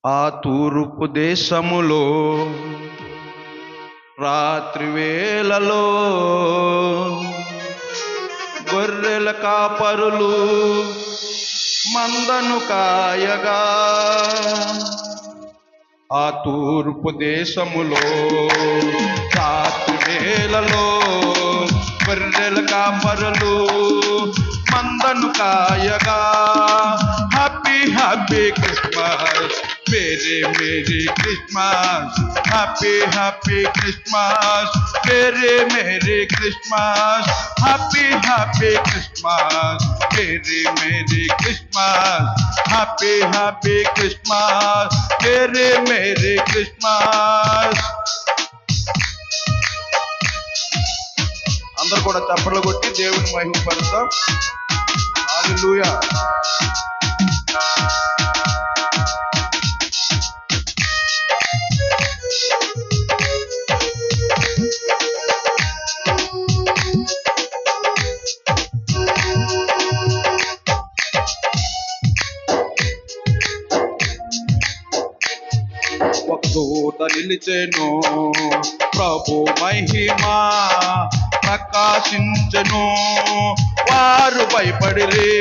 ఆ తూర్పు దేశములో రాత్రి వేళలో గొర్రెల కాపరులు మందను కాయగా, ఆ తూర్పు దేశములో రాత్రి వేళలో గొర్రెల కాపరులు మందను కాయగా, happy happy Christmas merry merry Christmas, happy happy Christmas merry merry Christmas, happy happy Christmas merry merry Christmas, happy happy Christmas merry merry Christmas. అందరూ కూడా చప్పట్లు కొట్టి దేవుని మహిమపడతాం. హల్లెలూయా. ఒక దూత నిలిచెను, ప్రభు మహిమా ప్రకాశించెను, వారు భయపడిరి.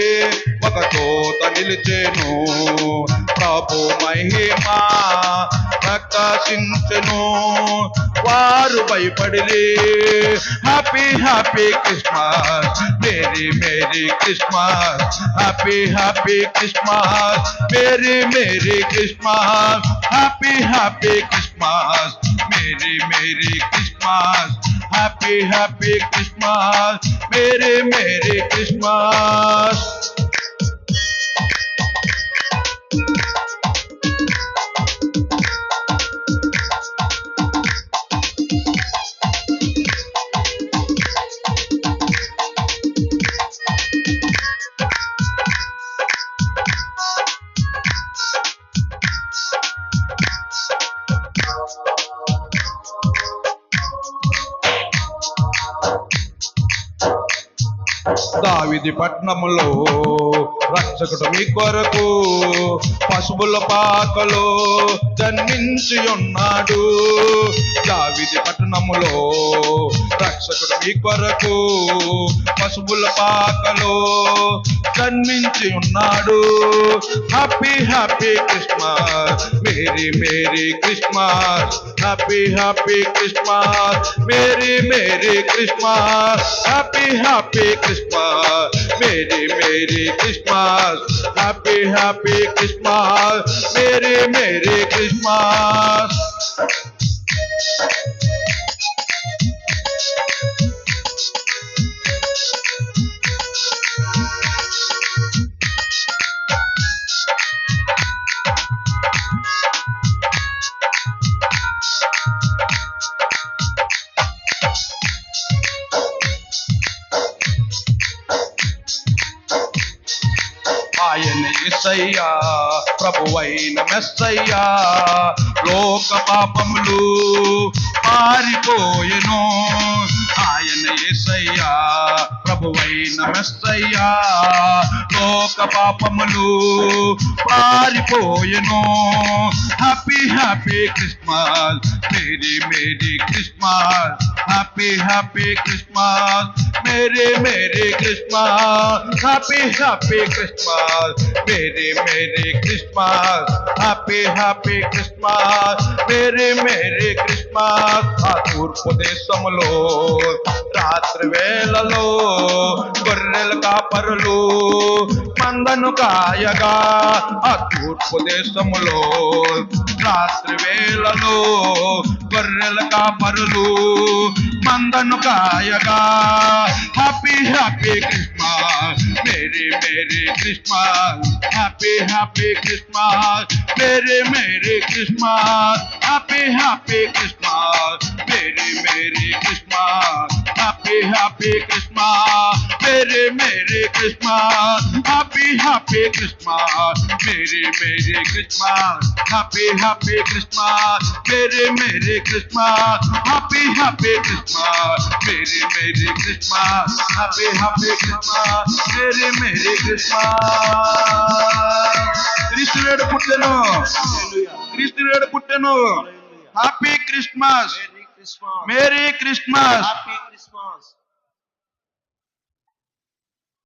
ఒక దూత నిలిచెను, ప్రభు మహిమా ప్రకాశించెను, వారు భయపడిరి. Happy happy Christmas merry merry Christmas, happy happy Christmas merry merry Christmas, happy happy Christmas merry merry Christmas, happy happy Christmas merry merry Christmas. దావీదు పట్టణములో రక్షకుడు మీ కొరకు పశువుల పాకలో జన్మించి ఉన్నాడు. దావీదు పట్టణములో రక్షకుడు మీ కొరకు పశువుల పాకలో జన్మించి ఉన్నాడు. Happy happy Christmas merry merry Christmas, happy happy Christmas merry merry Christmas, happy happy Christmas merry merry Christmas, happy happy Christmas merry merry Christmas. ఆయన యేసయ్యా ప్రభువైన మెస్సయ్యా, లోక పాపములు పారిపోయెను. ఆయన యేసయ్యా ప్రభువైన మెస్సయ్యా, లోక పాపములు పారిపోయెను. Happy happy Christmas merry merry Christmas, happy happy Christmas merry merry Christmas, happy happy Christmas merry merry Christmas, happy happy Christmas merry merry Christmas. ఆ తూర్పు దేశములో రాత్రి వేళలో గొర్రెల కాపరులు మందను కాయగా, ఆ తూర్పు దేశములో రాత్రి వేళలో గొర్రెల కాపరులు మందను కాయగా, happy happy Christmas merry merry Christmas, happy happy Christmas merry merry Christmas, happy happy Christmas merry merry Christmas, happy happy Christmas merry merry Christmas, happy happy Christmas merry merry Christmas, happy happy Christmas merry merry Christmas, happy happy Christmas merry merry Christmas, happy happy Christmas merry merry Christmas. క్రీస్తు వేడుకు పుట్టెను. క్రీస్తు నాడు పుట్టెను. Happy Christmas. Merry Christmas.